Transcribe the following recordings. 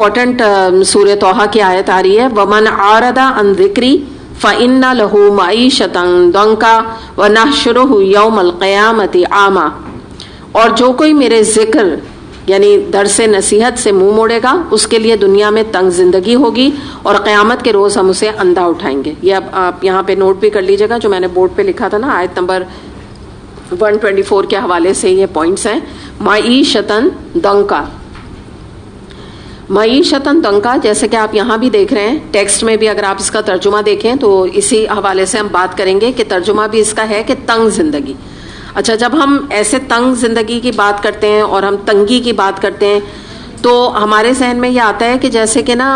Important سورہ توحہ کی آیت آ رہی ہے وَمَنْ عَارَضَ عَنْ ذِكْرِي فَإِنَّ لَهُ مَعِيشَةً ضَنْكًا وَنَحْشُرُهُ يَوْمَ الْقِيَامَةِ عَامًا، اور جو کوئی میرے ذکر یعنی درس نصیحت سے منہ موڑے گا اس کے لیے دنیا میں تنگ زندگی ہوگی اور قیامت کے روز ہم اسے اندھا اٹھائیں گے۔ یہ اب آپ یہاں پہ نوٹ بھی کر لیجیے گا جو میں نے بورڈ پہ لکھا تھا نا، آیت نمبر 124 کے حوالے سے یہ پوائنٹس ہیں۔ معیشتاً ضنکا، معیشتاً ضنکا، جیسے کہ آپ یہاں بھی دیکھ رہے ہیں ٹیکسٹ میں بھی، اگر آپ اس کا ترجمہ دیکھیں تو اسی حوالے سے ہم بات کریں گے کہ ترجمہ بھی اس کا ہے کہ تنگ زندگی۔ اچھا، جب ہم ایسے تنگ زندگی کی بات کرتے ہیں اور ہم تنگی کی بات کرتے ہیں تو ہمارے ذہن میں یہ آتا ہے کہ جیسے کہ نا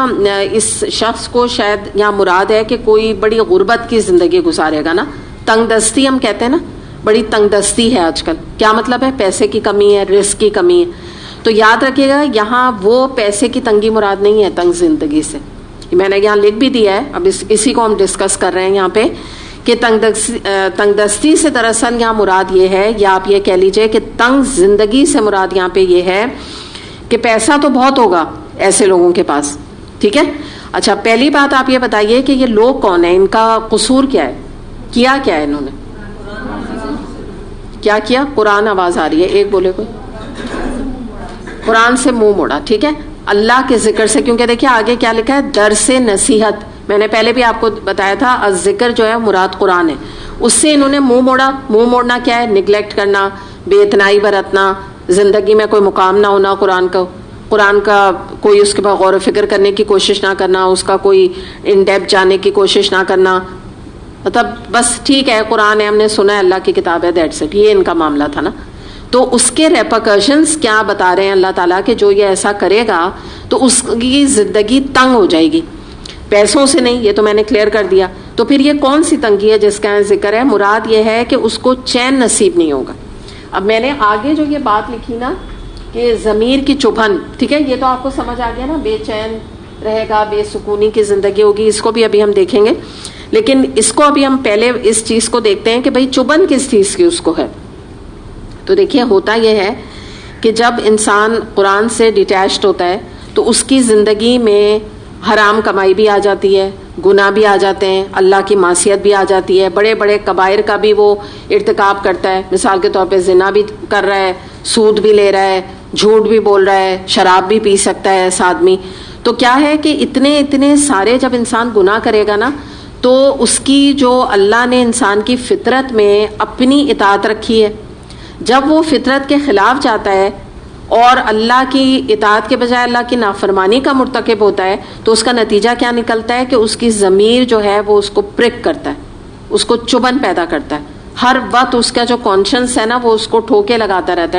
اس شخص کو شاید یہاں مراد ہے کہ کوئی بڑی غربت کی زندگی گزارے گا نا، تنگ دستی ہم کہتے ہیں نا، بڑی تنگ دستی ہے آج کل۔ کیا مطلب ہے؟ پیسے کی کمی ہے، رزق کی کمی ہے۔ تو یاد رکھیے گا یہاں وہ پیسے کی تنگی مراد نہیں ہے تنگ زندگی سے، میں نے یہاں لکھ بھی دیا ہے، اب اسی کو ہم ڈسکس کر رہے ہیں یہاں پہ کہ تنگ دستی سے دراصل یہاں مراد یہ ہے، یا آپ یہ کہہ لیجئے کہ تنگ زندگی سے مراد یہاں پہ یہ ہے کہ پیسہ تو بہت ہوگا ایسے لوگوں کے پاس، ٹھیک ہے۔ اچھا، پہلی بات آپ یہ بتائیے کہ یہ لوگ کون ہیں، ان کا قصور کیا ہے، کیا ہے انہوں نے، کیا کیا؟ قرآن آواز آ رہی ہے، ایک بولے کوئی، قرآن سے منہ موڑا، ٹھیک ہے، اللہ کے ذکر سے، کیونکہ دیکھیے آگے کیا لکھا ہے، درس نصیحت، میں نے پہلے بھی آپ کو بتایا تھا الذکر جو ہے مراد قرآن ہے، اس سے انہوں نے منہ موڑا۔ منہ موڑنا کیا ہے؟ نگلیکٹ کرنا، بے اتنائی برتنا، زندگی میں کوئی مقام نہ ہونا قرآن کا کوئی اس کے بعد غور و فکر کرنے کی کوشش نہ کرنا، اس کا کوئی ان ڈیپتھ جانے کی کوشش نہ کرنا، مطلب بس ٹھیک ہے قرآن ہے، ہم نے سنا ہے اللہ کی کتاب ہے، دیٹس اٹ، یہ ان کا معاملہ تھا نا۔ تو اس کے ریپرکشنز کیا بتا رہے ہیں اللہ تعالیٰ کہ جو یہ ایسا کرے گا تو اس کی زندگی تنگ ہو جائے گی، پیسوں سے نہیں، یہ تو میں نے کلیئر کر دیا۔ تو پھر یہ کون سی تنگی ہے جس کا ذکر ہے؟ مراد یہ ہے کہ اس کو چین نصیب نہیں ہوگا۔ اب میں نے آگے جو یہ بات لکھی نا کہ ضمیر کی چبھن، ٹھیک ہے، یہ تو آپ کو سمجھ آ گیا نا، بے چین رہے گا، بے سکونی کی زندگی ہوگی، اس کو بھی ابھی ہم دیکھیں گے، لیکن اس کو ابھی ہم پہلے اس چیز کو دیکھتے ہیں کہ بھئی چبھن کس چیز کی اس کو ہے۔ تو دیکھیے ہوتا یہ ہے کہ جب انسان قرآن سے ڈیٹیچڈ ہوتا ہے تو اس کی زندگی میں حرام کمائی بھی آ جاتی ہے، گناہ بھی آ جاتے ہیں، اللہ کی معصیت بھی آ جاتی ہے، بڑے بڑے کبائر کا بھی وہ ارتکاب کرتا ہے، مثال کے طور پہ زنا بھی کر رہا ہے، سود بھی لے رہا ہے، جھوٹ بھی بول رہا ہے، شراب بھی پی سکتا ہے ایسا آدمی۔ تو کیا ہے کہ اتنے سارے جب انسان گناہ کرے گا نا تو اس کی جو اللہ نے انسان کی فطرت میں اپنی اطاعت رکھی ہے، جب وہ فطرت کے خلاف جاتا ہے اور اللہ کی اطاعت کے بجائے اللہ کی نافرمانی کا مرتکب ہوتا ہے تو اس کا نتیجہ کیا نکلتا ہے کہ اس کی ضمیر جو ہے وہ اس کو پرک کرتا ہے، اس کو چبھن پیدا کرتا ہے، ہر وقت اس کا جو کانشنس ہے نا وہ اس کو ٹھوکے لگاتا رہتا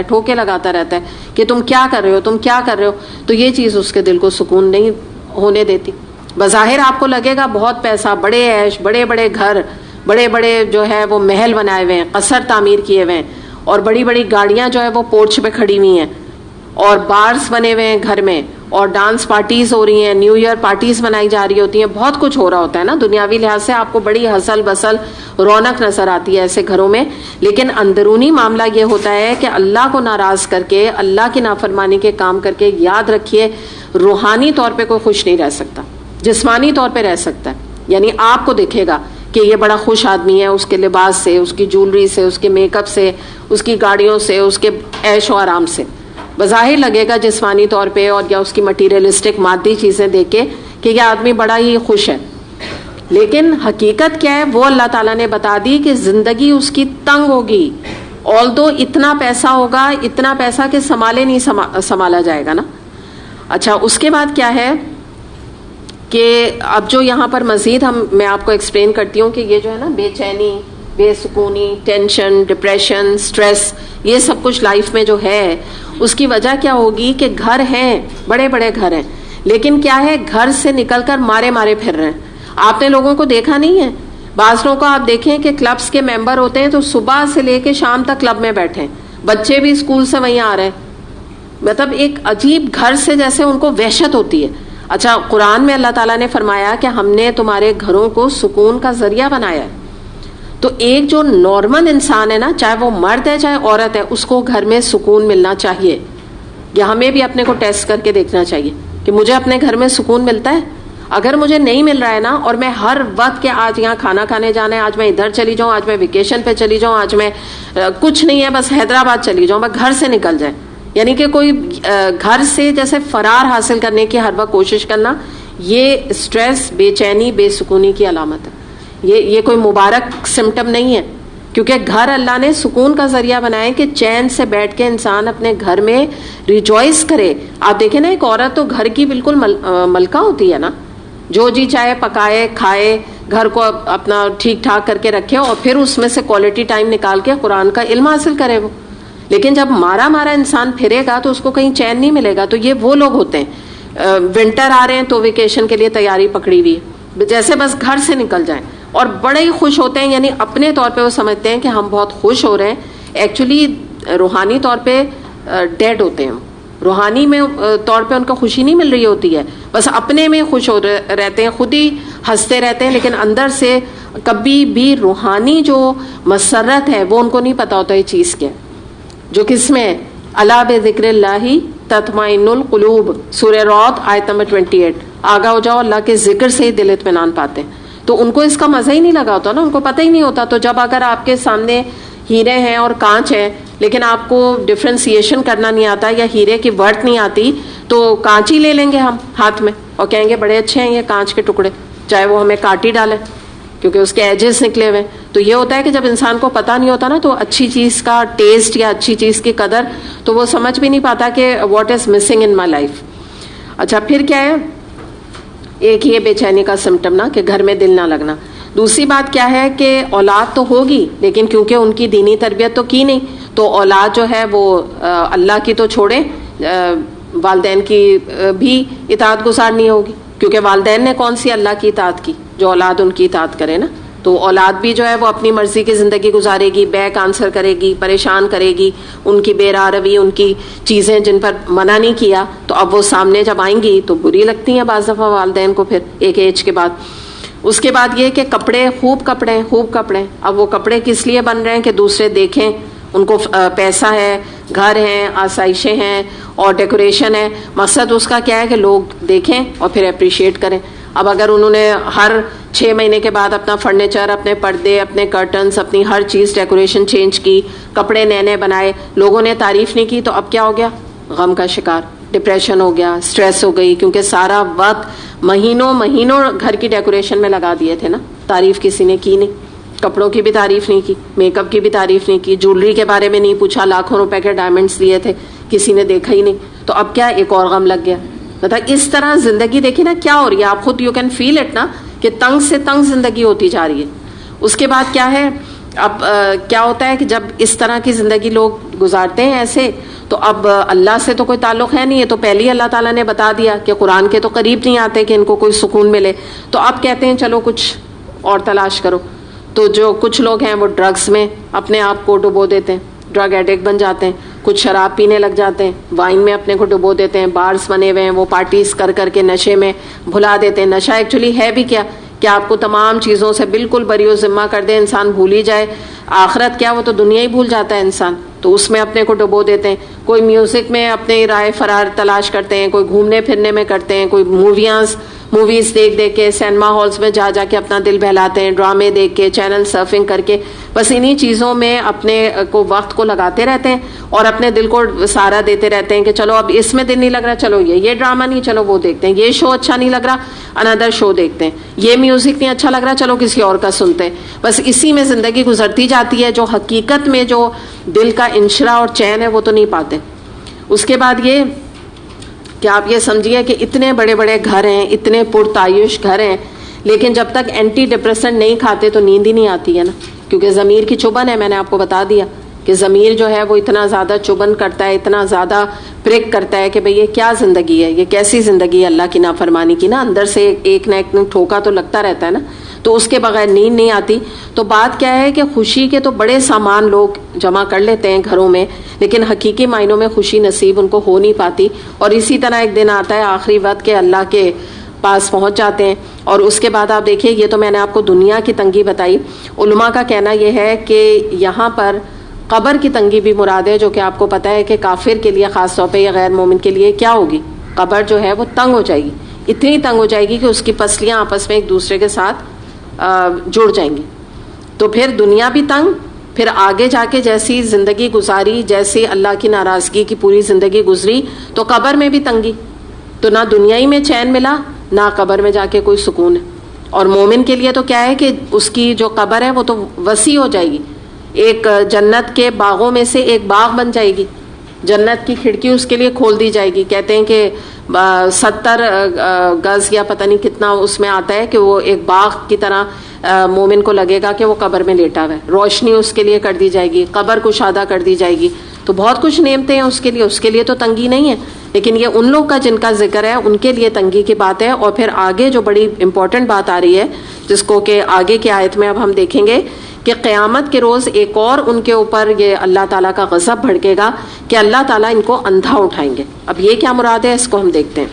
ہے کہ تم کیا کر رہے ہو، تو یہ چیز اس کے دل کو سکون نہیں ہونے دیتی۔ بظاہر آپ کو لگے گا بہت پیسہ، بڑے عیش، بڑے بڑے گھر، بڑے بڑے جو ہے وہ محل بنائے ہوئے ہیں، قصر تعمیر کیے ہوئے ہیں، اور بڑی بڑی گاڑیاں جو ہے وہ پورچ پہ کھڑی ہوئی ہیں، اور بارز بنے ہوئے ہیں گھر میں، اور ڈانس پارٹیز ہو رہی ہیں، نیو ایئر پارٹیز منائی جا رہی ہوتی ہیں، بہت کچھ ہو رہا ہوتا ہے نا دنیاوی لحاظ سے، آپ کو بڑی ہسل بسل رونق نظر آتی ہے ایسے گھروں میں، لیکن اندرونی معاملہ یہ ہوتا ہے کہ اللہ کو ناراض کر کے، اللہ کی نافرمانی کے کام کر کے، یاد رکھیے روحانی طور پہ کوئی خوش نہیں رہ سکتا، جسمانی طور پہ رہ سکتا ہے، یعنی آپ کو دیکھے گا کہ یہ بڑا خوش آدمی ہے، اس کے لباس سے، اس کی جولری سے، اس کے میک اپ سے، اس کی گاڑیوں سے، اس کے عیش و آرام سے، بظاہر لگے گا جسمانی طور پہ اور یا اس کی مٹیریلسٹک مادی چیزیں دیکھ کے کہ یہ آدمی بڑا ہی خوش ہے، لیکن حقیقت کیا ہے وہ اللہ تعالیٰ نے بتا دی کہ زندگی اس کی تنگ ہوگی، آلدو اتنا پیسہ ہوگا، اتنا پیسہ کہ سنبھالا جائے گا نا۔ اچھا، اس کے بعد کیا ہے کہ اب جو یہاں پر مزید میں آپ کو ایکسپلین کرتی ہوں کہ یہ جو ہے نا بے چینی، بے سکونی، ٹینشن، ڈپریشن، سٹریس، یہ سب کچھ لائف میں جو ہے اس کی وجہ کیا ہوگی کہ گھر ہیں، بڑے بڑے گھر ہیں، لیکن کیا ہے گھر سے نکل کر مارے پھر رہے ہیں۔ آپ نے لوگوں کو دیکھا نہیں ہے، بعض لوگوں کو آپ دیکھیں کہ کلبس کے ممبر ہوتے ہیں تو صبح سے لے کے شام تک کلب میں بیٹھے ہیں، بچے بھی اسکول سے وہیں آ رہے ہیں، مطلب ایک عجیب گھر سے جیسے ان کو وحشت ہوتی ہے۔ اچھا، قرآن میں اللہ تعالیٰ نے فرمایا کہ ہم نے تمہارے گھروں کو سکون کا ذریعہ بنایا ہے، تو ایک جو نارمل انسان ہے نا، چاہے وہ مرد ہے چاہے عورت ہے، اس کو گھر میں سکون ملنا چاہیے، یا ہمیں بھی اپنے کو ٹیسٹ کر کے دیکھنا چاہیے کہ مجھے اپنے گھر میں سکون ملتا ہے؟ اگر مجھے نہیں مل رہا ہے نا، اور میں ہر وقت کہ آج یہاں کھانا کھانے جانا ہے، آج میں ادھر چلی جاؤں، آج میں ویکیشن پہ چلی جاؤں، آج میں کچھ نہیں ہے بس حیدرآباد چلی جاؤں، بس گھر سے نکل جائے، یعنی کہ کوئی گھر سے جیسے فرار حاصل کرنے کی ہر وقت کوشش کرنا، یہ اسٹریس، بے چینی، بے سکونی کی علامت ہے۔ یہ کوئی مبارک سمٹم نہیں ہے، کیونکہ گھر اللہ نے سکون کا ذریعہ بنایا ہے کہ چین سے بیٹھ کے انسان اپنے گھر میں ریجوائس کرے۔ آپ دیکھیں نا، ایک عورت تو گھر کی بالکل ملکہ ہوتی ہے نا، جو جی چاہے پکائے کھائے، گھر کو اپنا ٹھیک ٹھاک کر کے رکھے، اور پھر اس میں سے کوالٹی ٹائم نکال کے قرآن کا علم حاصل کرے وہ۔ لیکن جب مارا انسان پھرے گا تو اس کو کہیں چین نہیں ملے گا۔ تو یہ وہ لوگ ہوتے ہیں، ونٹر آ رہے ہیں تو ویکیشن کے لیے تیاری پکڑی ہوئی ہے، جیسے بس گھر سے نکل جائیں، اور بڑے ہی خوش ہوتے ہیں، یعنی اپنے طور پہ وہ سمجھتے ہیں کہ ہم بہت خوش ہو رہے ہیں، ایکچولی روحانی طور پہ ڈیڈ ہوتے ہیں، روحانی میں طور پہ ان کو خوشی نہیں مل رہی ہوتی ہے، بس اپنے میں خوش ہو رہتے ہیں، خود ہی ہنستے رہتے ہیں، لیکن اندر سے کبھی بھی روحانی جو مسرت ہے وہ ان کو نہیں پتا ہوتا یہ چیز کیا ہے، جو کس میں الا بذکر اللہ تطمئن القلوب، سورہ رعد آیت نمبر 28۔ آگاہ ہو جاؤ، اللہ کے ذکر سے ہی دل اطمینان پاتے ہیں۔ تو ان کو اس کا مزہ ہی نہیں لگا ہوتا نا، ان کو پتہ ہی نہیں ہوتا۔ تو جب اگر آپ کے سامنے ہیرے ہیں اور کانچ ہے، لیکن آپ کو ڈفرینسیشن کرنا نہیں آتا یا ہیرے کی ورت نہیں آتی، تو کانچ ہی لے لیں گے ہم ہاتھ میں اور کہیں گے بڑے اچھے ہیں یہ کانچ کے ٹکڑے، چاہے وہ ہمیں کاٹ ہی ڈالیں کیونکہ اس کے ایجز نکلے ہوئے۔ تو یہ ہوتا ہے کہ جب انسان کو پتہ نہیں ہوتا نا، تو اچھی چیز کا ٹیسٹ یا اچھی چیز کی قدر تو وہ سمجھ بھی نہیں پاتا کہ what is missing in my life. اچھا، پھر کیا ہے؟ ایک یہ بے چینی کا سمٹم نا کہ گھر میں دل نہ لگنا۔ دوسری بات کیا ہے کہ اولاد تو ہوگی، لیکن کیونکہ ان کی دینی تربیت تو کی نہیں، تو اولاد جو ہے وہ اللہ کی تو چھوڑے، والدین کی بھی اطاعت گزار نہیں ہوگی، کیونکہ والدین نے کون سی اللہ کی اطاعت کی جو اولاد ان کی اطاعت کرے نا۔ تو اولاد بھی جو ہے وہ اپنی مرضی کی زندگی گزارے گی، بیک آنسر کرے گی، پریشان کرے گی، ان کی بے راہ روی، ان کی چیزیں جن پر منع نہیں کیا، تو اب وہ سامنے جب آئیں گی تو بری لگتی ہیں بعض دفعہ والدین کو، پھر ایک ایج کے بعد۔ اس کے بعد یہ کہ کپڑے خوب کپڑے، اب وہ کپڑے کس لیے بن رہے ہیں کہ دوسرے دیکھیں، ان کو پیسہ ہے، گھر ہیں، آسائشیں ہیں اور ڈیکوریشن ہے، مقصد اس کا کیا ہے کہ لوگ دیکھیں اور پھر اپریشیٹ کریں۔ اب اگر انہوں نے ہر 6 مہینے کے بعد اپنا فرنیچر، اپنے پردے، اپنے کرٹنز، اپنی ہر چیز ڈیکوریشن چینج کی، کپڑے نئے نئے بنائے، لوگوں نے تعریف نہیں کی، تو اب کیا ہو گیا؟ غم کا شکار، ڈپریشن ہو گیا، سٹریس ہو گئی، کیونکہ سارا وقت مہینوں گھر کی ڈیکوریشن میں لگا دیے تھے نا، تعریف کسی نے کی نہیں، کپڑوں کی بھی تعریف نہیں کی، میک اپ کی بھی تعریف نہیں کی، جولری کے بارے میں نہیں پوچھا، لاکھوں روپے کے ڈائمنڈز دیے تھے، کسی نے دیکھا ہی نہیں، تو اب کیا؟ ایک اور غم لگ گیا۔ مطلب اس طرح زندگی دیکھی نا کیا ہو رہی ہے، آپ خود یو کین فیل اٹ نا، کہ تنگ سے تنگ زندگی ہوتی جا رہی ہے۔ اس کے بعد کیا ہے؟ اب کیا ہوتا ہے کہ جب اس طرح کی زندگی لوگ گزارتے ہیں ایسے، تو اب اللہ سے تو کوئی تعلق ہے نہیں ہے، تو پہلے ہی اللہ تعالیٰ نے بتا دیا کہ قرآن کے تو قریب نہیں آتے کہ ان کو کوئی سکون ملے، تو اب کہتے ہیں چلو کچھ اور تلاش کرو۔ تو جو کچھ لوگ ہیں وہ ڈرگس میں اپنے آپ کو ڈبو دیتے ہیں، ڈرگ ایڈکٹ بن جاتے ہیں، کچھ شراب پینے لگ جاتے ہیں، وائن میں اپنے کو ڈبو دیتے ہیں، بارز بنے ہوئے ہیں، وہ پارٹیز کر کے نشے میں بھلا دیتے ہیں۔ نشہ ایکچولی ہے بھی کیا کہ آپ کو تمام چیزوں سے بالکل بری و ذمہ کر دے، انسان بھول ہی جائے، آخرت کیا وہ تو دنیا ہی بھول جاتا ہے انسان، تو اس میں اپنے کو ڈبو دیتے ہیں۔ کوئی میوزک میں اپنے رائے فرار تلاش کرتے ہیں، کوئی گھومنے پھرنے میں کرتے ہیں، کوئی موویز دیکھ کے، سینما ہالز میں جا کے اپنا دل بہلاتے ہیں، ڈرامے دیکھ کے، چینل سرفنگ کر کے، بس انہی چیزوں میں اپنے کو وقت کو لگاتے رہتے ہیں اور اپنے دل کو سہارا دیتے رہتے ہیں کہ چلو اب اس میں دل نہیں لگ رہا، چلو یہ ڈرامہ نہیں، چلو وہ دیکھتے ہیں، یہ شو اچھا نہیں لگ رہا، اندر شو دیکھتے ہیں، یہ میوزک نہیں اچھا لگ رہا، چلو کسی اور کا سنتے ہیں۔ بس اسی میں زندگی گزرتی جاتی ہے، جو حقیقت میں جو دل کا انشراح اور چین ہے وہ تو نہیں پاتے۔ اس کے بعد یہ کہ آپ یہ سمجھیے کہ اتنے بڑے بڑے گھر ہیں، اتنے پرتعیش گھر ہیں، لیکن جب تک اینٹی ڈپریسنٹ نہیں کھاتے تو نیند ہی نہیں آتی ہے نا، کیونکہ ضمیر کی چبھن ہے، میں نے آپ کو بتا دیا کہ ضمیر جو ہے وہ اتنا زیادہ چبھن کرتا ہے، اتنا زیادہ پرک کرتا ہے کہ بھئی یہ کیا زندگی ہے، یہ کیسی زندگی ہے اللہ کی نافرمانی کی نا، اندر سے ایک نہ ایک ٹھوکا تو لگتا رہتا ہے نا، تو اس کے بغیر نیند نہیں آتی۔ تو بات کیا ہے کہ خوشی کے تو بڑے سامان لوگ جمع کر لیتے ہیں گھروں میں، لیکن حقیقی معنوں میں خوشی نصیب ان کو ہو نہیں پاتی، اور اسی طرح ایک دن آتا ہے آخری وقت کے اللہ کے پاس پہنچ جاتے ہیں۔ اور اس کے بعد آپ دیکھیے، یہ تو میں نے آپ کو دنیا کی تنگی بتائی، علماء کا کہنا یہ ہے کہ یہاں پر قبر کی تنگی بھی مراد ہے، جو کہ آپ کو پتہ ہے کہ کافر کے لیے خاص طور پہ یا غیر مومن کے لیے کیا ہوگی؟ قبر جو ہے وہ تنگ ہو جائے گی, اتنی تنگ ہو جائے گی کہ اس کی پسلیاں آپس میں ایک دوسرے کے ساتھ جڑ جائیں گی. تو پھر دنیا بھی تنگ, پھر آگے جا کے جیسی زندگی گزاری, جیسی اللہ کی ناراضگی کی پوری زندگی گزری, تو قبر میں بھی تنگی. تو نہ دنیا ہی میں چین ملا, نہ قبر میں جا کے کوئی سکون ہے. اور مومن کے لیے تو کیا ہے کہ اس کی جو قبر ہے وہ تو وسیع ہو جائے گی, ایک جنت کے باغوں میں سے ایک باغ بن جائے گی, جنت کی کھڑکی اس کے لیے کھول دی جائے گی. کہتے ہیں کہ 70 گز یا پتہ نہیں کتنا اس میں آتا ہے کہ وہ ایک باغ کی طرح مومن کو لگے گا کہ وہ قبر میں لیٹا ہوا ہے. روشنی اس کے لیے کر دی جائے گی, قبر کشادہ کر دی جائے گی. تو بہت کچھ نعمتیں ہیں اس کے لیے تو تنگی نہیں ہے. لیکن یہ ان لوگ کا جن کا ذکر ہے ان کے لیے تنگی کی بات ہے. اور پھر آگے جو بڑی امپورٹنٹ بات آ رہی ہے, جس کو کہ آگے کی آیت میں اب ہم دیکھیں گے کہ قیامت کے روز ایک اور ان کے اوپر یہ اللہ تعالیٰ کا غضب بھڑکے گا کہ اللہ تعالیٰ ان کو اندھا اٹھائیں گے. اب یہ کیا مراد ہے, اس کو ہم دیکھتے ہیں.